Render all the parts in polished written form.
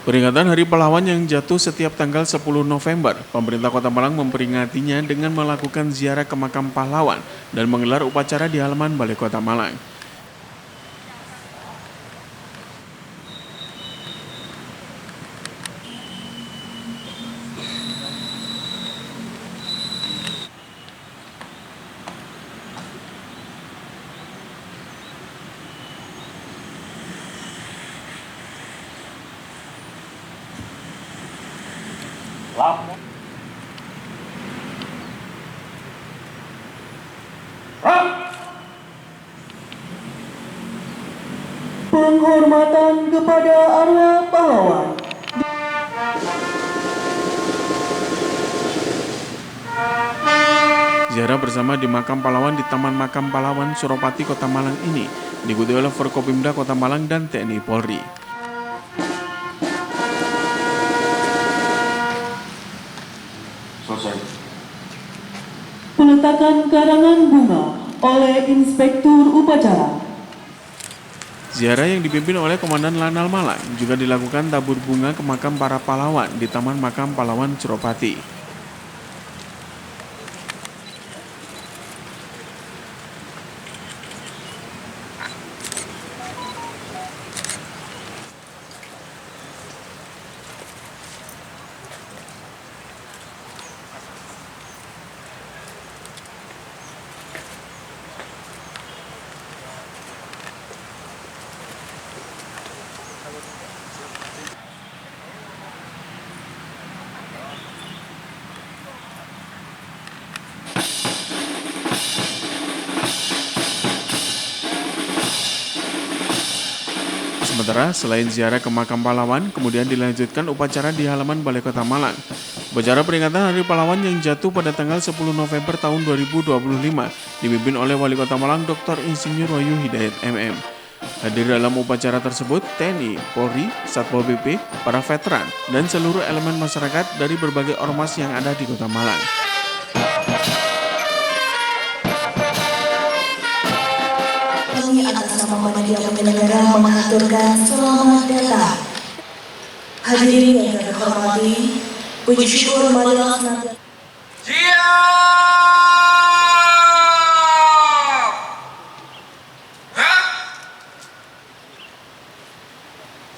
Peringatan Hari Pahlawan yang jatuh setiap tanggal 10 November, pemerintah Kota Malang memperingatinya dengan melakukan ziarah ke makam pahlawan dan menggelar upacara di halaman Balai Kota Malang. Penghormatan kepada arwah pahlawan. Ziarah bersama di makam pahlawan di Taman Makam Pahlawan Suropati Kota Malang ini diikuti oleh Forkopimda Kota Malang dan TNI Polri. Peletakan karangan bunga oleh Inspektur Upacara. Ziarah yang dipimpin oleh Komandan Lanal Malang juga dilakukan tabur bunga ke makam para pahlawan di Taman Makam Pahlawan Suropati. Sementara selain ziarah ke makam pahlawan, kemudian dilanjutkan upacara di halaman Balai Kota Malang. Upacara peringatan Hari Pahlawan yang jatuh pada tanggal 10 November tahun 2025 dipimpin oleh Wali Kota Malang Dr. Insinyur Wahyu Hidayat MM. Hadir dalam upacara tersebut TNI, Polri, Satpol PP, para veteran, dan seluruh elemen masyarakat dari berbagai ormas yang ada di Kota Malang. Kami atas nama panitia penyelenggara mengaturkan selamat datang. Hadirin yang kami hormati, puji syukur marilah senantiasa.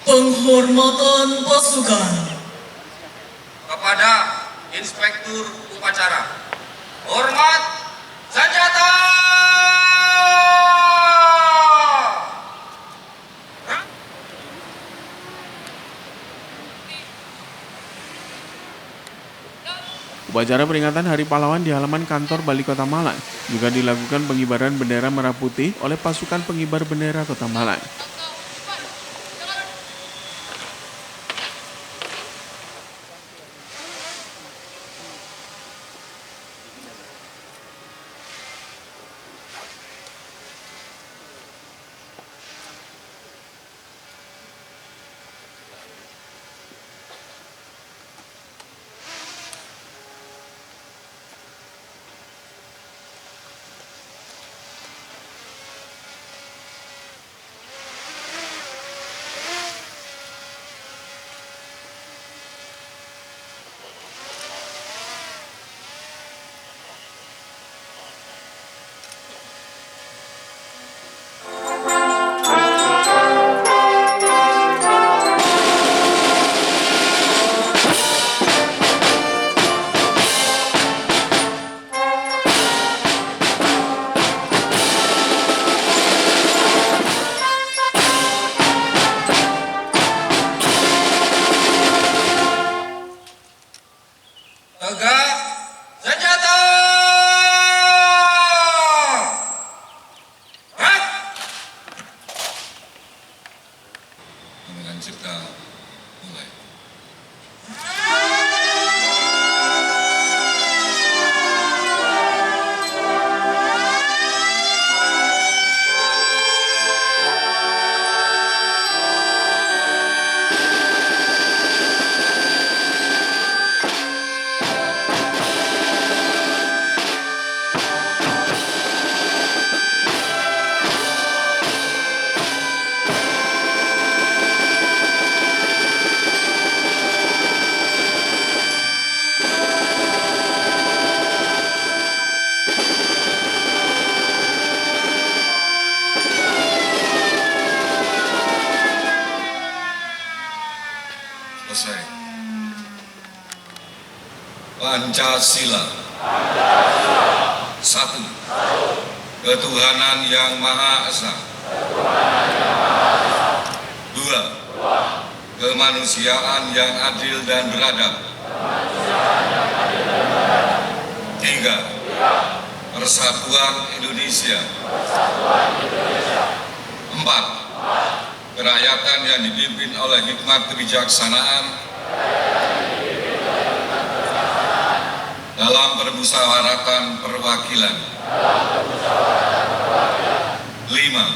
Penghormatan pasukan kepada Inspektur Upacara. Hormat senjata! Upacara peringatan Hari Pahlawan di halaman kantor Balai Kota Malang juga dilakukan pengibaran bendera merah putih oleh pasukan pengibar bendera Kota Malang. Pancasila. Satu, ketuhanan yang Maha Esa. Dua, kemanusiaan yang adil dan beradab. Tiga, persatuan Indonesia. Empat, kerakyatan yang dipimpin oleh hikmat kebijaksanaan dalam permusyawaratan perwakilan. Lima,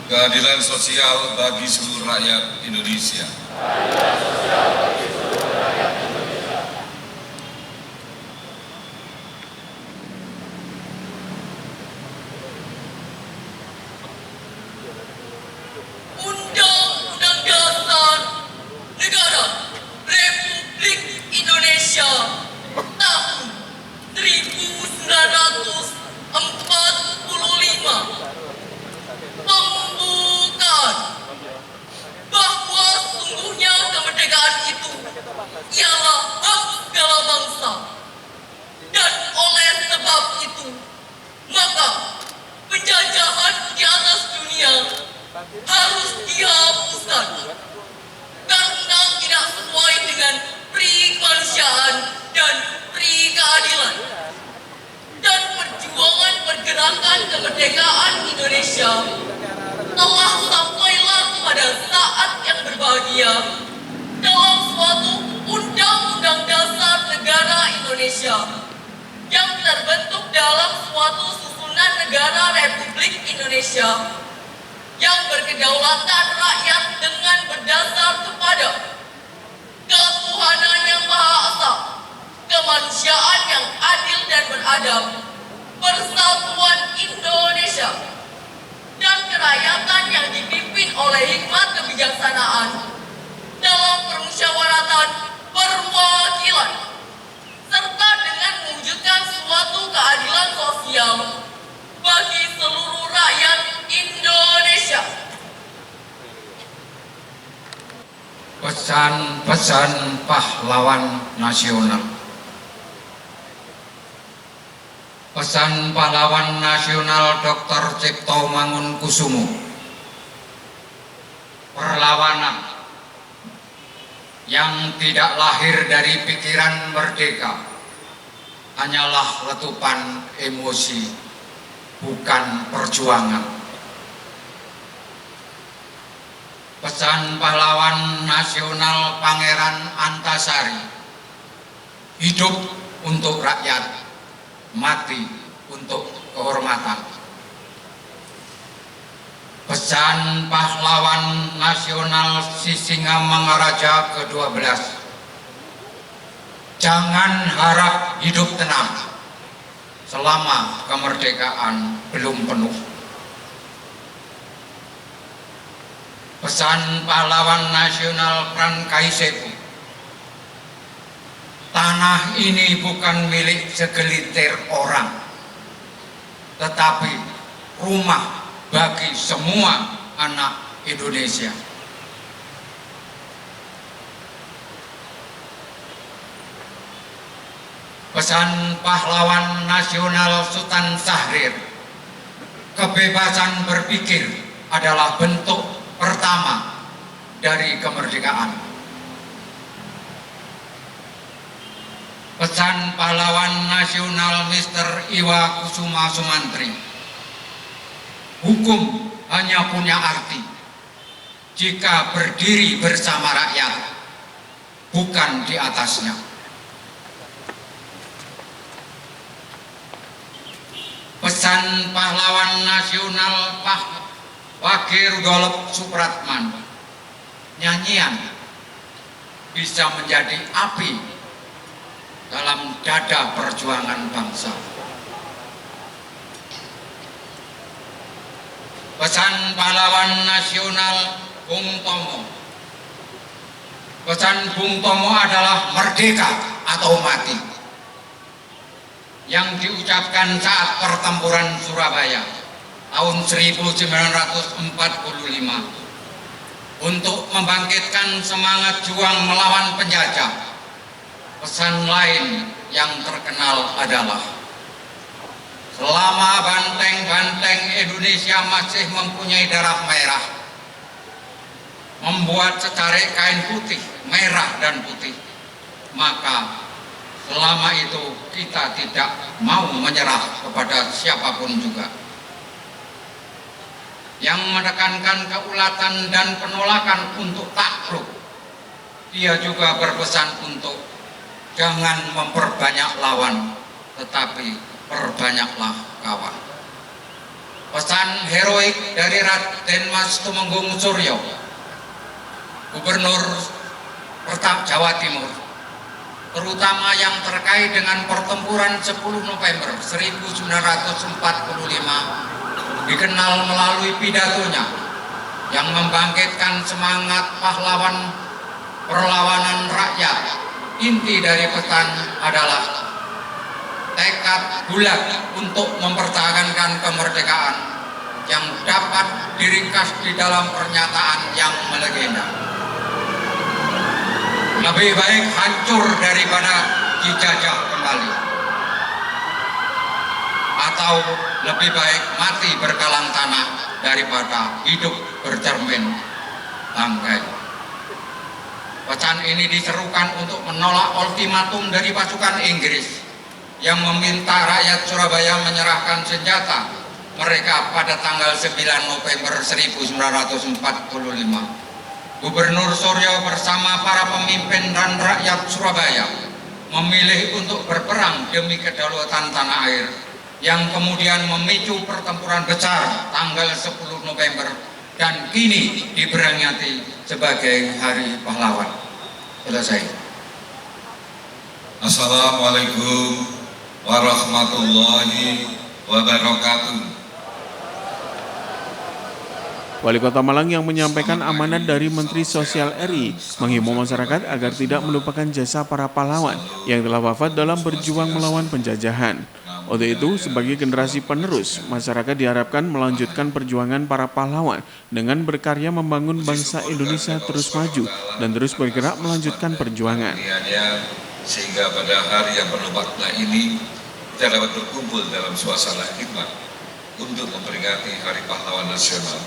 keadilan sosial bagi seluruh rakyat Indonesia. Undang-Undang Dasar Negara Republik Indonesia tahun 1945 membuka bahwa sungguhnya kemerdekaan itu ialah hak segala bangsa, dan oleh sebab itu maka penjajahan di atas dunia harus dihapuskan karena tidak sesuai dengan pri kemanusiaan dan pri keadilan. Dan perjuangan pergerakan kemerdekaan Indonesia telah sampailah pada saat yang berbahagia dalam suatu Undang-Undang Dasar Negara Indonesia yang terbentuk dalam suatu susunan negara Republik Indonesia yang berkedaulatan rakyat dengan berdasar kepada ketuhanan yang Maha Esa, kemanusiaan yang adil dan beradab, persatuan Indonesia, dan kerakyatan yang dipimpin oleh hikmat kebijaksanaan dalam permusyawaratan perwakilan, serta dengan mewujudkan suatu keadilan sosial bagi seluruh rakyat Indonesia. Pesan-pesan pahlawan nasional. Pesan pahlawan nasional Dr. Cipto Mangunkusumo. Perlawanan yang tidak lahir dari pikiran merdeka hanyalah letupan emosi, bukan perjuangan. Pesan pahlawan nasional Pangeran Antasari, hidup untuk rakyat, mati untuk kehormatan. Pesan pahlawan nasional Sisingamangaraja ke-12, jangan harap hidup tenang selama kemerdekaan belum penuh. Pesan pahlawan nasional Prankaisepu, tanah ini bukan milik segelintir orang, tetapi rumah bagi semua anak Indonesia. Pesan pahlawan nasional Sultan Syahrir, kebebasan berpikir adalah bentuk pertama dari kemerdekaan. Pesan pahlawan nasional Mr. Iwa Kusuma Sumantri, hukum hanya punya arti jika berdiri bersama rakyat, bukan di atasnya. Pesan pahlawan nasional Wakil Golop Supratman, nyanyian bisa menjadi api dalam dada perjuangan bangsa. Pesan pahlawan nasional Bung Tomo, pesan Bung Tomo adalah merdeka atau mati, yang diucapkan saat pertempuran Surabaya tahun 1945 untuk membangkitkan semangat juang melawan penjajah. Pesan lain yang terkenal adalah selama banteng-banteng Indonesia masih mempunyai darah merah, membuat secarik kain putih, merah dan putih, maka selama itu kita tidak mau menyerah kepada siapapun juga. Yang menekankan keulatan dan penolakan untuk takluk, dia juga berpesan untuk jangan memperbanyak lawan, tetapi perbanyaklah kawan. Pesan heroik dari Raden Mas Tumenggung Suryo, Gubernur Jawa Timur, terutama yang terkait dengan pertempuran 10 November 1945, dikenal melalui pidatonya yang membangkitkan semangat pahlawan perlawanan rakyat. Inti dari pesan adalah tekad bulat untuk mempertahankan kemerdekaan yang dapat diringkas di dalam pernyataan yang melegenda. Lebih baik hancur daripada dijajah kembali, atau lebih baik mati berkalang tanah daripada hidup bercermin bangkai. Pesan ini diserukan untuk menolak ultimatum dari pasukan Inggris yang meminta rakyat Surabaya menyerahkan senjata mereka pada tanggal 9 November 1945. Gubernur Suryo bersama para pemimpin dan rakyat Surabaya memilih untuk berperang demi kedaulatan tanah air, yang kemudian memicu pertempuran besar tanggal 10 November dan kini diperingati sebagai Hari Pahlawan. Selesai. Assalamualaikum warahmatullahi wabarakatuh. Wali Kota Malang yang menyampaikan amanat dari Menteri Sosial RI menghimbau masyarakat agar tidak melupakan jasa para pahlawan yang telah wafat dalam berjuang melawan penjajahan. Untuk itu, sebagai generasi penerus, masyarakat diharapkan melanjutkan perjuangan para pahlawan dengan berkarya membangun bangsa Indonesia terus maju dan terus bergerak melanjutkan perjuangan. Sehingga pada hari yang penuh makna ini, kita dapat berkumpul dalam suasana hikmat untuk memperingati Hari Pahlawan Nasional.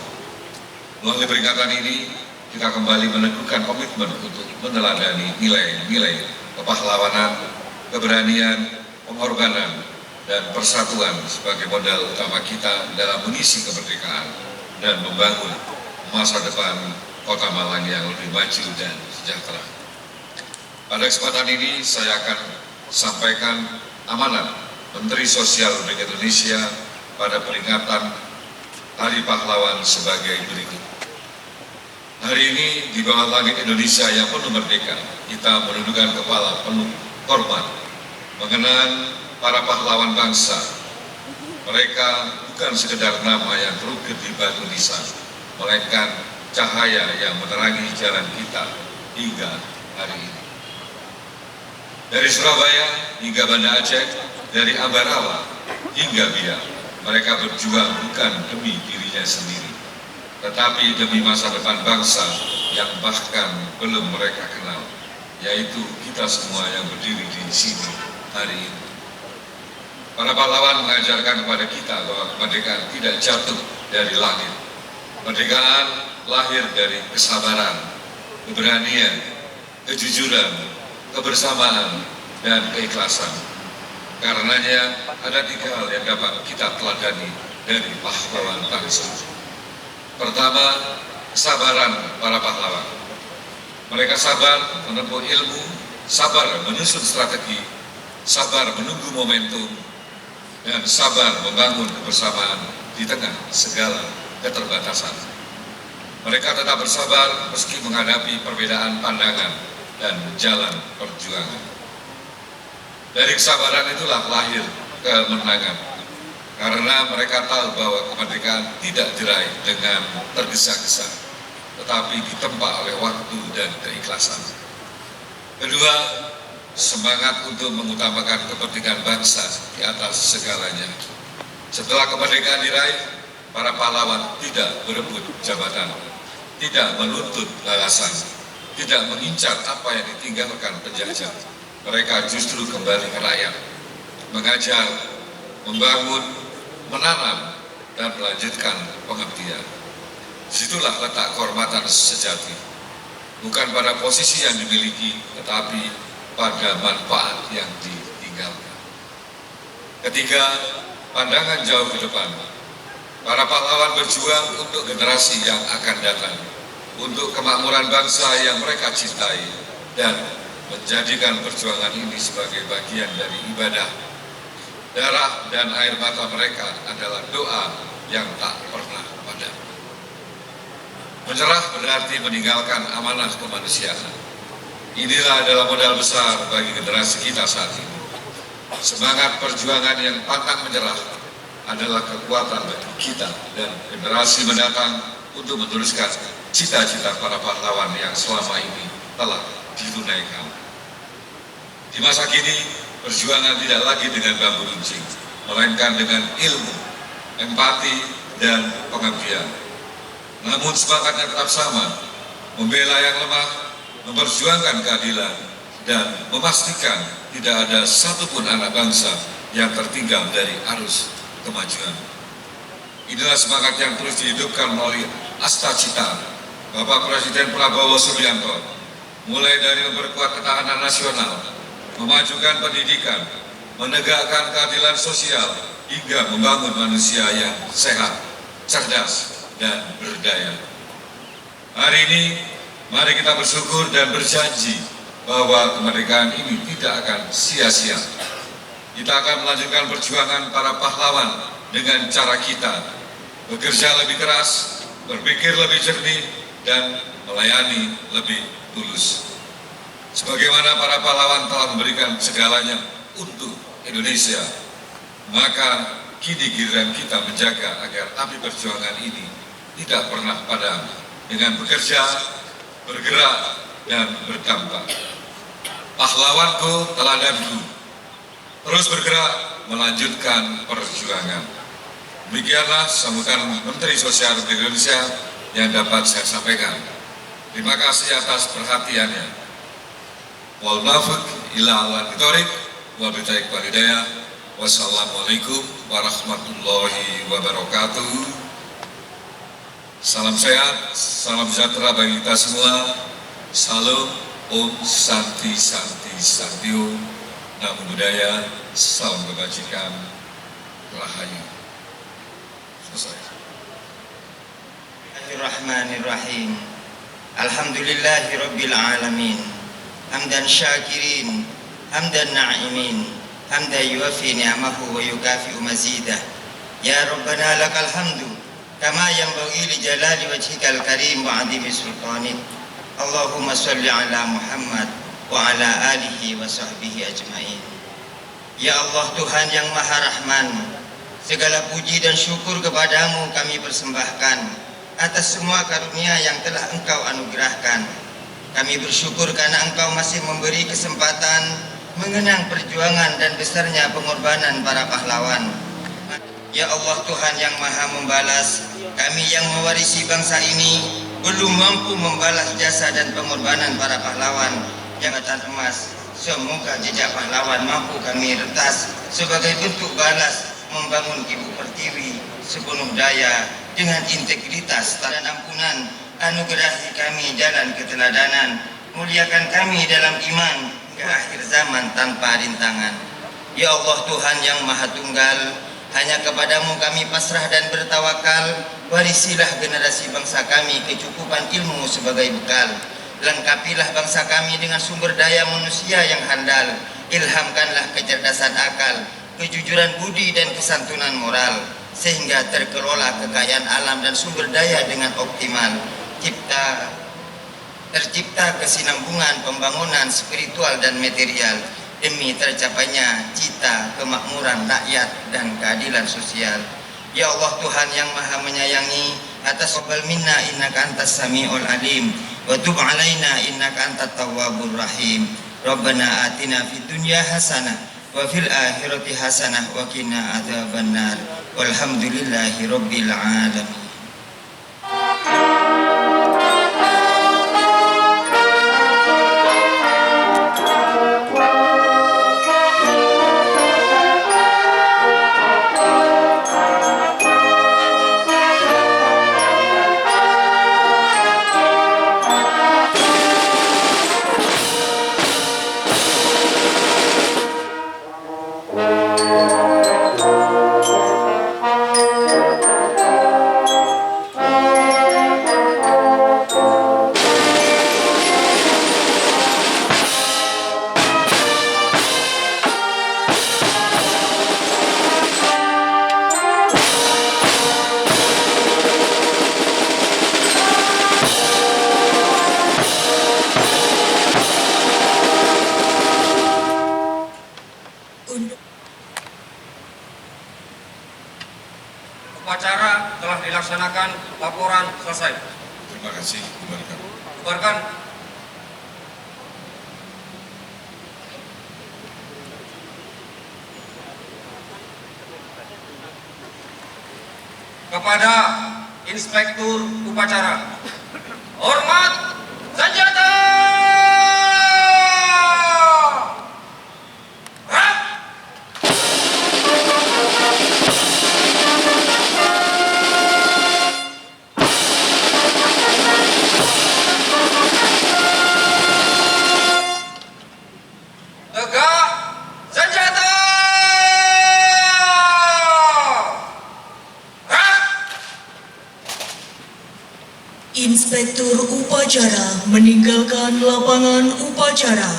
Melalui peringatan ini, kita kembali meneguhkan komitmen untuk meneladani nilai-nilai kepahlawanan, keberanian, pengorbanan, dan persatuan sebagai modal utama kita dalam mengisi kemerdekaan dan membangun masa depan Kota Malang yang lebih maju dan sejahtera. Pada kesempatan ini, saya akan sampaikan amanat Menteri Sosial Republik Indonesia pada peringatan Hari Pahlawan sebagai berikut. Hari ini di bawah langit Indonesia yang penuh merdeka, kita menundukkan kepala penuh hormat mengenang para pahlawan bangsa. Mereka bukan sekedar nama yang terukir di batu nisan, melainkan cahaya yang menerangi jalan kita hingga hari ini. Dari Surabaya hingga Banda Aceh, dari Ambarawa hingga Biak, mereka berjuang bukan demi dirinya sendiri, tetapi demi masa depan bangsa yang bahkan belum mereka kenal, yaitu kita semua yang berdiri di sini hari ini. Para pahlawan mengajarkan kepada kita bahwa kemerdekaan tidak jatuh dari langit. Kemerdekaan lahir dari kesabaran, keberanian, kejujuran, kebersamaan, dan keikhlasan. Karenanya ada 3 hal yang dapat kita teladani dari pahlawan bangsa. Pertama, kesabaran para pahlawan. Mereka sabar menempuh ilmu, sabar menyusun strategi, sabar menunggu momentum, dan sabar membangun kebersamaan di tengah segala keterbatasan. Mereka tetap bersabar meski menghadapi perbedaan pandangan dan jalan perjuangan. Dari kesabaran itulah lahir kemenangan, karena mereka tahu bahwa kemerdekaan tidak diraih dengan tergesa-gesa, tetapi ditempa oleh waktu dan keikhlasan. Kedua, semangat untuk mengutamakan kepentingan bangsa di atas segalanya. Setelah kemerdekaan diraih, para pahlawan tidak berebut jabatan, tidak menuntut balasan, tidak mengincar apa yang ditinggalkan penjajah, mereka justru kembali ke rakyat, mengajar, membangun, menanam, dan melanjutkan pengabdian. Situlah letak kehormatan sejati, bukan pada posisi yang dimiliki, tetapi pada manfaat yang ditinggalkan. Ketiga, pandangan jauh ke depan. Para pahlawan berjuang untuk generasi yang akan datang, untuk kemakmuran bangsa yang mereka cintai, dan menjadikan perjuangan ini sebagai bagian dari ibadah. Darah dan air mata mereka adalah doa yang tak pernah padam. Menyerah berarti meninggalkan amanah kemanusiaan. Inilah adalah modal besar bagi generasi kita saat ini. Semangat perjuangan yang pantang menyerah adalah kekuatan bagi kita dan generasi mendatang untuk meneruskan cita-cita para pahlawan yang selama ini telah ditunaikan. Di masa kini, perjuangan tidak lagi dengan bambu runcing, melainkan dengan ilmu, empati, dan pengabdian. Namun semangatnya tetap sama, membela yang lemah, memperjuangkan keadilan, dan memastikan tidak ada satupun anak bangsa yang tertinggal dari arus kemajuan. Inilah semangat yang terus dihidupkan melalui Asta Cita Bapak Presiden Prabowo Subianto, mulai dari memperkuat ketahanan nasional, memajukan pendidikan, menegakkan keadilan sosial, hingga membangun manusia yang sehat, cerdas, dan berdaya. Hari ini, mari kita bersyukur dan berjanji bahwa kemerdekaan ini tidak akan sia-sia. Kita akan melanjutkan perjuangan para pahlawan dengan cara kita, bekerja lebih keras, berpikir lebih jernih, dan melayani lebih tulus. Sebagaimana para pahlawan telah memberikan segalanya untuk Indonesia, maka kini giliran kita menjaga agar api perjuangan ini tidak pernah padam dengan bekerja, bergerak, dan berdampak. Pahlawanku, teladanku, terus bergerak melanjutkan perjuangan. Demikianlah sambutan Menteri Sosial Republik Indonesia yang dapat saya sampaikan. Terima kasih atas perhatiannya. Wal nafiq ila al-bitorik wa bitaik walidayah. Wassalamualaikum warahmatullahi wabarakatuh. Salam sehat, salam sejahtera bagi kita semua. Salam, Om Santi Santi Santiu, Namo Buddhaya, salam kebajikan, rahayu. Selesai. Bismillahirrahmanirrahim. Alhamdulillahirabbil alamin. Hamdan syakirin, hamdan na'imin, hamdan yuwafi ni'amahu wa yukafi'u mazidah. Ya Rabbana lakal hamdu kama yanbaghi li jalali wajhikal karim wa 'azimi sultanik. Allahumma shalli ala Muhammad wa ala alihi wa sahbihi ajmain. Ya Allah Tuhan yang Maha Rahman, segala puji dan syukur kepadamu kami persembahkan atas semua karunia yang telah Engkau anugerahkan. Kami bersyukur karena Engkau masih memberi kesempatan mengenang perjuangan dan besarnya pengorbanan para pahlawan. Ya Allah Tuhan yang Maha Membalas, kami yang mewarisi bangsa ini belum mampu membalas jasa dan pengorbanan para pahlawan yang akan emas. Semoga jejak pahlawan mampu kami retas sebagai bentuk balas membangun Ibu Pertiwi sepenuh daya dengan integritas dan ampunan. Anugerahi kami jalan keteladanan, muliakan kami dalam iman ke akhir zaman tanpa rintangan. Ya Allah Tuhan yang Maha Tunggal, hanya kepadamu kami pasrah dan bertawakal. Warisilah generasi bangsa kami kecukupan ilmu sebagai bekal. Lengkapilah bangsa kami dengan sumber daya manusia yang handal. Ilhamkanlah kecerdasan akal, kejujuran budi dan kesantunan moral, sehingga terkelola kekayaan alam dan sumber daya dengan optimal. Tercipta kesinambungan pembangunan spiritual dan material demi tercapainya cita kemakmuran rakyat dan keadilan sosial. Ya Allah Tuhan yang Maha menyayangi, atas qabal minna innaka antas samiul alim wa tub alaina innaka antat tawwabur rahim. Rabbana atina fid dunya hasanah wa fil akhirati hasanah wa qina adzabannar. Walhamdulillahi rabbil alamin. Upacara telah dilaksanakan, laporan selesai. Terima kasih. Kembalikan. Bubarkan. Kepada Inspektur Upacara, hormat senjata! Rak! Tegak senjata! Rak! Inspektur Upacara meninggalkan lapangan upacara.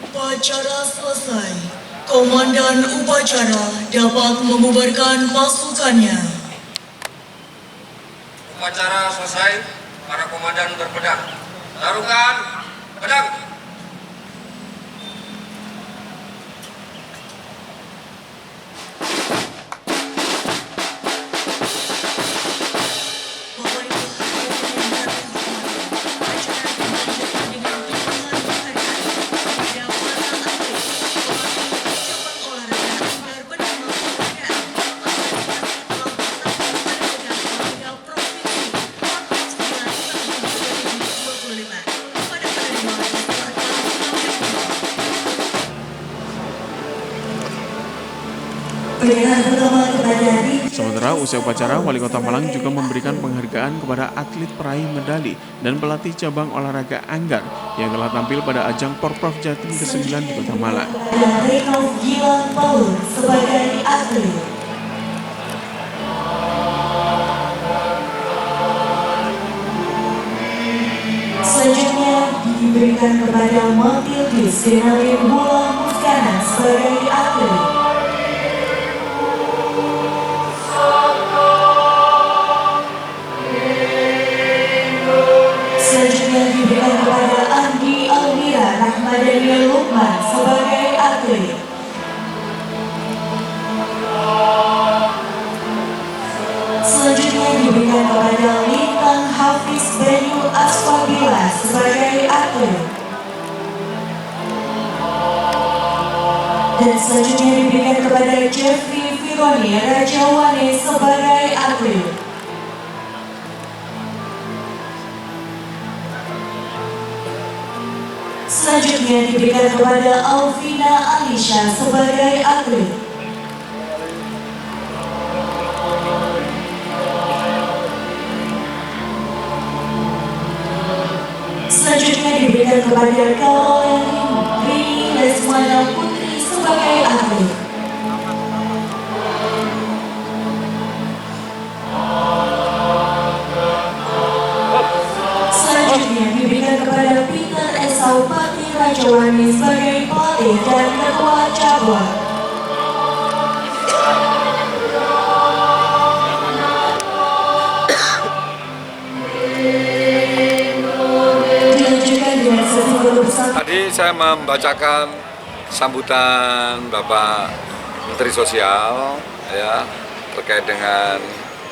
Upacara selesai. Komandan upacara dapat membubarkan pasukannya. Upacara selesai, para komandan berpedang. Taruhkan pedang. Peringatan pertama kepada Sementara usai upacara, Wali Kota Malang juga memberikan penghargaan kepada atlet peraih medali dan pelatih cabang olahraga anggar yang telah tampil pada ajang Porprov Jatim ke-9 di Kota Malang. Renov Gilang Paul sebagai atlet. Selanjutnya diberikan kepada Matildius Denalin Bola Muskana sebagai atlet. Selanjutnya diberikan kepada Andi Almira Rahmadania Lukman sebagai atlet. Selanjutnya diberikan kepada Lintang Hafiz Benyu Asfabila sebagai atlet. Dan selanjutnya diberikan kepada Jeffrey Fironi Rajawane sebagai atlet. Selanjutnya diberikan kepada Alvina Alisha sebagai atlet. Selanjutnya diberikan kepada Caroline Rini Lesmana Putri sebagai atlet. Selanjutnya diberikan kepada Peter Esau Pati Rajawani sebagai pelatih dan ketua cabang. Dilanjutkan dengan sesi berusaha. Tadi saya membacakan sambutan Bapak Menteri Sosial ya terkait dengan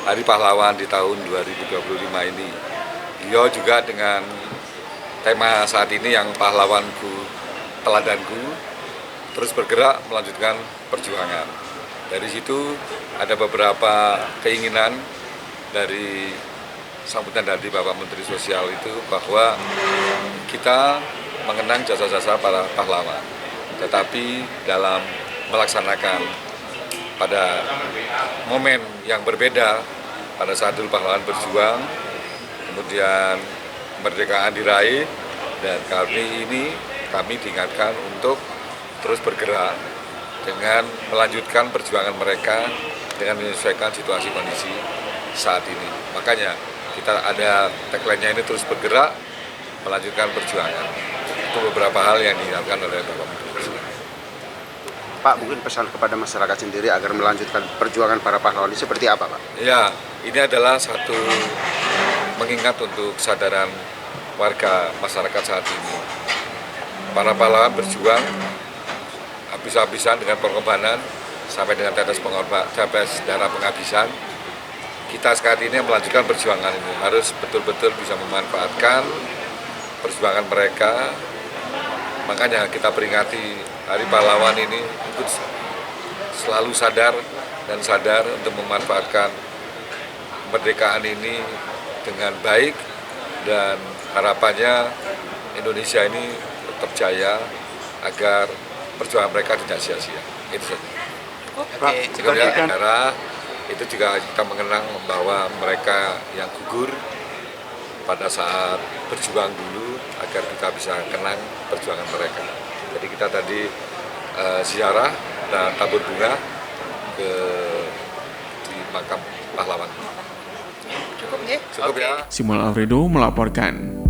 Hari Pahlawan di tahun 2025 ini. Beliau juga dengan tema saat ini yang pahlawanku, teladanku, terus bergerak melanjutkan perjuangan. Dari situ ada beberapa keinginan dari sambutan dari Bapak Menteri Sosial itu bahwa kita mengenang jasa-jasa para pahlawan. Tetapi dalam melaksanakan pada momen yang berbeda pada saat dulu pahlawan berjuang, kemudian kemerdekaan diraih, dan kali ini kami diingatkan untuk terus bergerak dengan melanjutkan perjuangan mereka dengan menyesuaikan situasi kondisi saat ini. Makanya kita ada tagline-nya ini terus bergerak, melanjutkan perjuangan. Itu beberapa hal yang diingatkan oleh Bapak Menteri. Pak, mungkin pesan kepada masyarakat sendiri agar melanjutkan perjuangan para pahlawan ini seperti apa, Pak? Ya, ini adalah satu mengingat untuk kesadaran warga masyarakat saat ini. Para pahlawan berjuang habis-habisan dengan pengorbanan sampai dengan tetes darah penghabisan. Kita saat ini yang melanjutkan perjuangan ini harus betul-betul bisa memanfaatkan perjuangan mereka. Makanya kita peringati Hari Pahlawan ini untuk selalu sadar untuk memanfaatkan kemerdekaan ini dengan baik, dan harapannya Indonesia ini tetap jaya agar perjuangan mereka tidak sia-sia. Itu saja. Juga negara itu juga kita mengenang bahwa mereka yang gugur pada saat berjuang dulu agar kita bisa kenang perjuangan mereka. Jadi kita tadi ziarah dan tabur bunga di makam pahlawan. Cukup ya? Simon Alfredo melaporkan.